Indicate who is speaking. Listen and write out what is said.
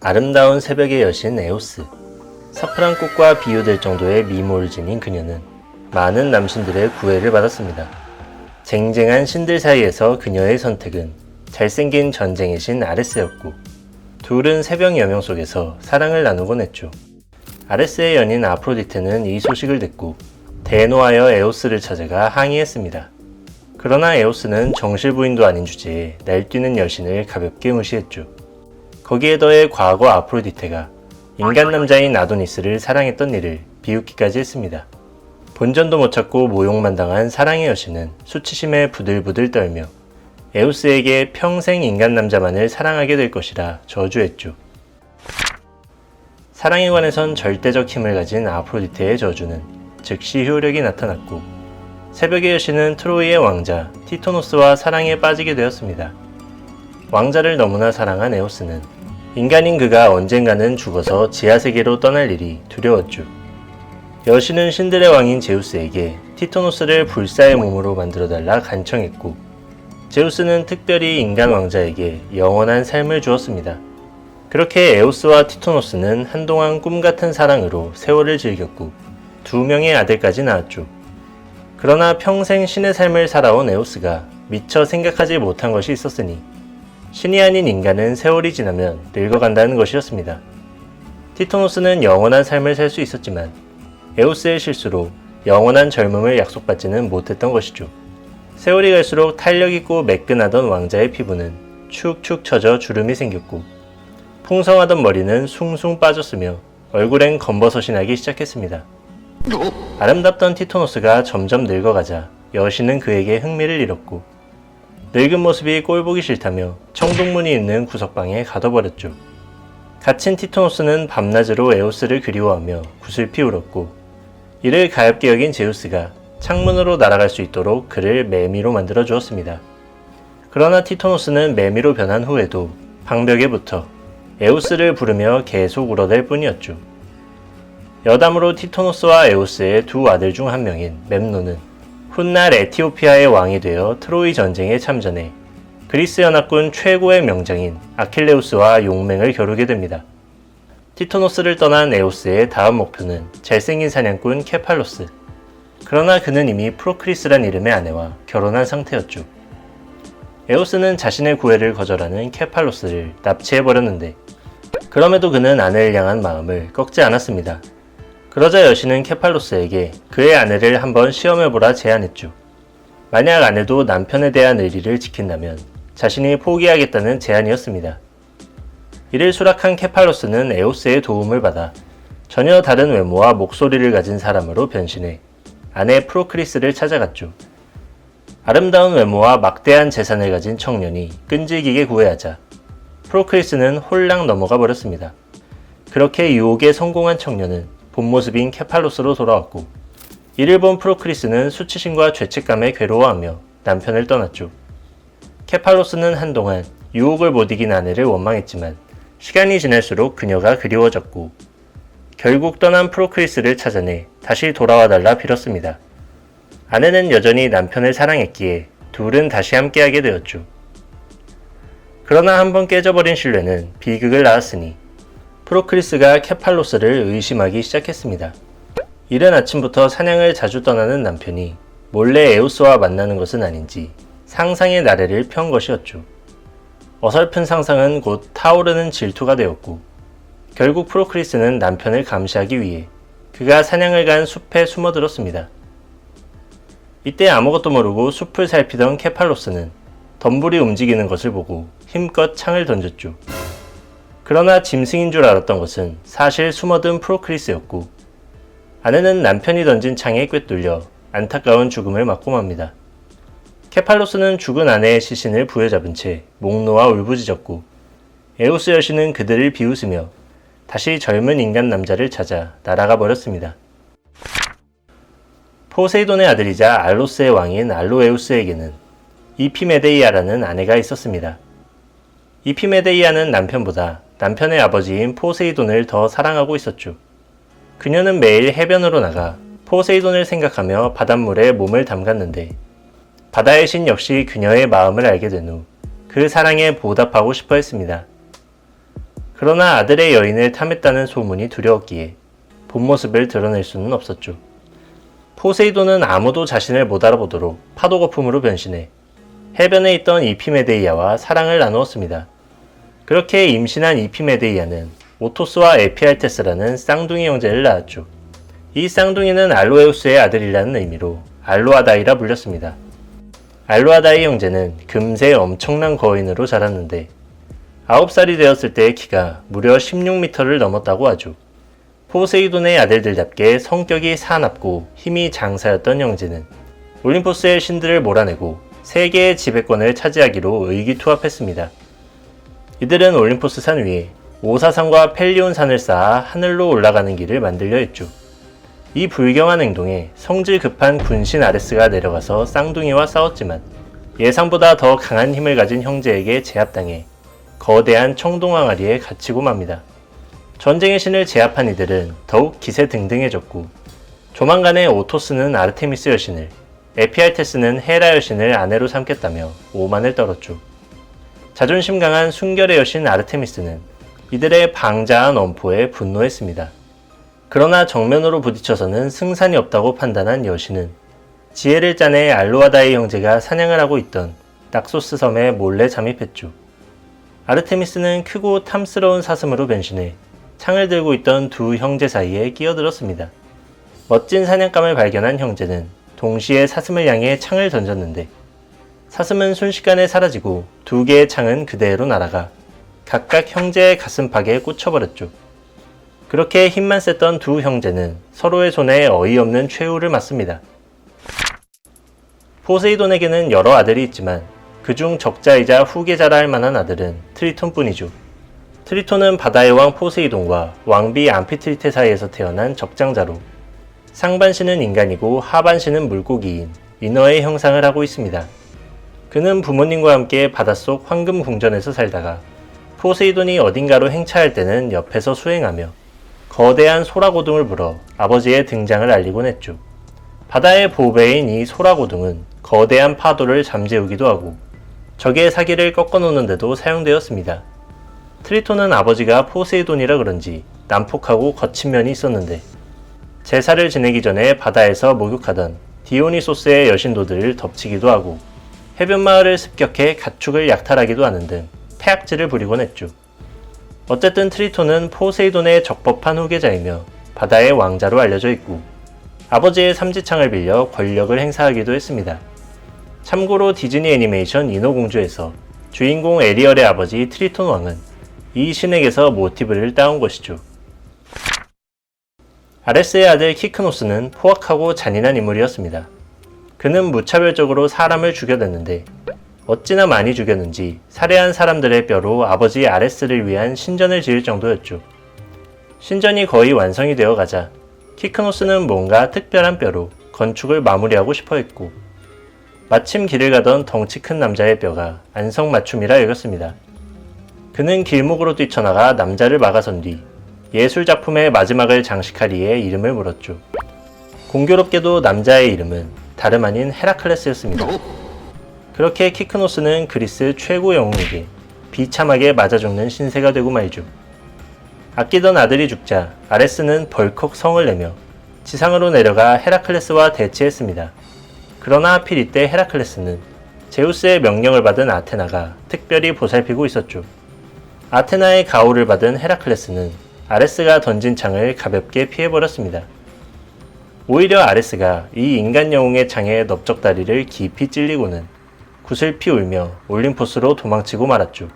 Speaker 1: 아름다운 새벽의 여신 에오스. 사프란 꽃과 비유될 정도의 미모를 지닌 그녀는 많은 남신들의 구애를 받았습니다. 쟁쟁한 신들 사이에서 그녀의 선택은 잘생긴 전쟁의 신 아레스였고, 둘은 새벽 여명 속에서 사랑을 나누곤 했죠. 아레스의 연인 아프로디테는 이 소식을 듣고 대노하여 에오스를 찾아가 항의했습니다. 그러나 에오스는 정실부인도 아닌 주제에 날뛰는 여신을 가볍게 무시했죠. 거기에 더해 과거 아프로디테가 인간 남자인 아도니스를 사랑했던 일을 비웃기까지 했습니다. 본전도 못 찾고 모욕만 당한 사랑의 여신은 수치심에 부들부들 떨며 에오스에게 평생 인간 남자만을 사랑하게 될 것이라 저주했죠. 사랑에 관해선 절대적 힘을 가진 아프로디테의 저주는 즉시 효력이 나타났고, 새벽의 여신은 트로이의 왕자 티토노스와 사랑에 빠지게 되었습니다. 왕자를 너무나 사랑한 에오스는 인간인 그가 언젠가는 죽어서 지하세계로 떠날 일이 두려웠죠. 여신은 신들의 왕인 제우스에게 티토노스를 불사의 몸으로 만들어달라 간청했고, 제우스는 특별히 인간 왕자에게 영원한 삶을 주었습니다. 그렇게 에오스와 티토노스는 한동안 꿈같은 사랑으로 세월을 즐겼고 2명의 아들까지 낳았죠. 그러나 평생 신의 삶을 살아온 에오스가 미처 생각하지 못한 것이 있었으니, 신이 아닌 인간은 세월이 지나면 늙어간다는 것이었습니다. 티토노스는 영원한 삶을 살 수 있었지만 에오스의 실수로 영원한 젊음을 약속받지는 못했던 것이죠. 세월이 갈수록 탄력있고 매끈하던 왕자의 피부는 축축 처져 주름이 생겼고, 풍성하던 머리는 숭숭 빠졌으며 얼굴엔 검버섯이 나기 시작했습니다. 아름답던 티토노스가 점점 늙어가자 여신은 그에게 흥미를 잃었고, 늙은 모습이 꼴보기 싫다며 청동문이 있는 구석방에 가둬버렸죠. 갇힌 티토노스는 밤낮으로 에오스를 그리워하며 구슬피 울었고, 이를 가엾게 여긴 제우스가 창문으로 날아갈 수 있도록 그를 매미로 만들어 주었습니다. 그러나 티토노스는 매미로 변한 후에도 방벽에 붙어 에오스를 부르며 계속 울어댈 뿐이었죠. 여담으로 티토노스와 에오스의 두 아들 중 한 명인 멤노는 훗날 에티오피아의 왕이 되어 트로이 전쟁에 참전해 그리스 연합군 최고의 명장인 아킬레우스와 용맹을 겨루게 됩니다. 티토노스를 떠난 에오스의 다음 목표는 잘생긴 사냥꾼 케팔로스. 그러나 그는 이미 프로크리스란 이름의 아내와 결혼한 상태였죠. 에오스는 자신의 구애를 거절하는 케팔로스를 납치해버렸는데, 그럼에도 그는 아내를 향한 마음을 꺾지 않았습니다. 그러자 여신은 케팔로스에게 그의 아내를 한번 시험해보라 제안했죠. 만약 아내도 남편에 대한 의리를 지킨다면 자신이 포기하겠다는 제안이었습니다. 이를 수락한 케팔로스는 에오스의 도움을 받아 전혀 다른 외모와 목소리를 가진 사람으로 변신해 아내 프로크리스를 찾아갔죠. 아름다운 외모와 막대한 재산을 가진 청년이 끈질기게 구애하자 프로크리스는 홀랑 넘어가 버렸습니다. 그렇게 유혹에 성공한 청년은 본 모습인 케팔로스로 돌아왔고, 이를 본 프로크리스는 수치심과 죄책감에 괴로워하며 남편을 떠났죠. 케팔로스는 한동안 유혹을 못 이긴 아내를 원망했지만 시간이 지날수록 그녀가 그리워졌고, 결국 떠난 프로크리스를 찾아내 다시 돌아와 달라 빌었습니다. 아내는 여전히 남편을 사랑했기에 둘은 다시 함께하게 되었죠. 그러나 한번 깨져버린 신뢰는 비극을 낳았으니 프로크리스가 케팔로스를 의심하기 시작했습니다. 이른 아침부터 사냥을 자주 떠나는 남편이 몰래 에오스와 만나는 것은 아닌지 상상의 나래를 편 것이었죠. 어설픈 상상은 곧 타오르는 질투가 되었고, 결국 프로크리스는 남편을 감시하기 위해 그가 사냥을 간 숲에 숨어들었습니다. 이때 아무것도 모르고 숲을 살피던 케팔로스는 덤불이 움직이는 것을 보고 힘껏 창을 던졌죠. 그러나 짐승인 줄 알았던 것은 사실 숨어든 프로크리스였고, 아내는 남편이 던진 창에 꿰뚫려 안타까운 죽음을 맞고 맙니다. 케팔로스는 죽은 아내의 시신을 부여잡은 채 목 놓아 울부짖었고, 에오스 여신은 그들을 비웃으며 다시 젊은 인간 남자를 찾아 날아가 버렸습니다. 포세이돈의 아들이자 알로스의 왕인 알로에우스에게는 이피메데이아라는 아내가 있었습니다. 이피메데이아는 남편보다 남편의 아버지인 포세이돈을 더 사랑하고 있었죠. 그녀는 매일 해변으로 나가 포세이돈을 생각하며 바닷물에 몸을 담갔는데, 바다의 신 역시 그녀의 마음을 알게 된 후 그 사랑에 보답하고 싶어 했습니다. 그러나 아들의 여인을 탐했다는 소문이 두려웠기에 본 모습을 드러낼 수는 없었죠. 포세이돈은 아무도 자신을 못 알아보도록 파도 거품으로 변신해 해변에 있던 이피메데이아와 사랑을 나누었습니다. 그렇게 임신한 이피메데이아는 오토스와 에피알테스라는 쌍둥이 형제를 낳았죠. 이 쌍둥이는 알로에우스의 아들이라는 의미로 알로아다이라 불렸습니다. 알로아다이 형제는 금세 엄청난 거인으로 자랐는데 9살이 되었을 때의 키가 무려 16m를 넘었다고 하죠. 포세이돈의 아들들답게 성격이 사납고 힘이 장사였던 형제는 올림포스의 신들을 몰아내고 세계의 지배권을 차지하기로 의기투합했습니다. 이들은 올림포스 산 위에 오사산과 펠리온 산을 쌓아 하늘로 올라가는 길을 만들려 했죠. 이 불경한 행동에 성질 급한 군신 아레스가 내려가서 쌍둥이와 싸웠지만 예상보다 더 강한 힘을 가진 형제에게 제압당해 거대한 청동항아리에 갇히고 맙니다. 전쟁의 신을 제압한 이들은 더욱 기세등등해졌고 조만간에 오토스는 아르테미스 여신을, 에피알테스는 헤라 여신을 아내로 삼겠다며 오만을 떨었죠. 자존심 강한 순결의 여신 아르테미스는 이들의 방자한 엄포에 분노했습니다. 그러나 정면으로 부딪혀서는 승산이 없다고 판단한 여신은 지혜를 짜내 알로아다이 형제가 사냥을 하고 있던 낙소스 섬에 몰래 잠입했죠. 아르테미스는 크고 탐스러운 사슴으로 변신해 창을 들고 있던 두 형제 사이에 끼어들었습니다. 멋진 사냥감을 발견한 형제는 동시에 사슴을 향해 창을 던졌는데 사슴은 순식간에 사라지고 두 개의 창은 그대로 날아가 각각 형제의 가슴팍에 꽂혀버렸죠. 그렇게 힘만 셌던 두 형제는 서로의 손에 어이없는 최후를 맞습니다. 포세이돈에게는 여러 아들이 있지만 그중 적자이자 후계자라 할 만한 아들은 트리톤뿐이죠. 트리톤은 바다의 왕 포세이돈과 왕비 암피트리테 사이에서 태어난 적장자로 상반신은 인간이고 하반신은 물고기인 인어의 형상을 하고 있습니다. 그는 부모님과 함께 바닷속 황금 궁전에서 살다가 포세이돈이 어딘가로 행차할 때는 옆에서 수행하며 거대한 소라고둥을 불어 아버지의 등장을 알리곤 했죠. 바다의 보배인 이 소라고둥은 거대한 파도를 잠재우기도 하고 적의 사기를 꺾어놓는데도 사용되었습니다. 트리톤은 아버지가 포세이돈이라 그런지 난폭하고 거친 면이 있었는데 제사를 지내기 전에 바다에서 목욕하던 디오니소스의 여신도들을 덮치기도 하고 해변 마을을 습격해 가축을 약탈하기도 하는 등 태악질을 부리곤 했죠. 어쨌든 트리톤은 포세이돈의 적법한 후계자이며 바다의 왕자로 알려져 있고 아버지의 삼지창을 빌려 권력을 행사하기도 했습니다. 참고로 디즈니 애니메이션 인어공주에서 주인공 에리얼의 아버지 트리톤 왕은 이 신에게서 모티브를 따온 것이죠. 아레스의 아들 키크노스는 포악하고 잔인한 인물이었습니다. 그는 무차별적으로 사람을 죽여댔는데 어찌나 많이 죽였는지 살해한 사람들의 뼈로 아버지 아레스를 위한 신전을 지을 정도였죠. 신전이 거의 완성이 되어 가자 키크노스는 뭔가 특별한 뼈로 건축을 마무리하고 싶어 했고 마침 길을 가던 덩치 큰 남자의 뼈가 안성맞춤이라 여겼습니다. 그는 길목으로 뛰쳐나가 남자를 막아선 뒤 예술작품의 마지막을 장식하리에 이름을 물었죠. 공교롭게도 남자의 이름은 다름 아닌 헤라클레스였습니다. 그렇게 키크노스는 그리스 최고 영웅에게 비참하게 맞아 죽는 신세가 되고 말죠. 아끼던 아들이 죽자 아레스는 벌컥 성을 내며 지상으로 내려가 헤라클레스와 대치했습니다. 그러나 하필 이때 헤라클레스는 제우스의 명령을 받은 아테나가 특별히 보살피고 있었죠. 아테나의 가호를 받은 헤라클레스는 아레스가 던진 창을 가볍게 피해버렸습니다. 오히려 아레스가 이 인간 영웅의 창에 넓적다리를 깊이 찔리고는 구슬피 울며 올림포스로 도망치고 말았죠.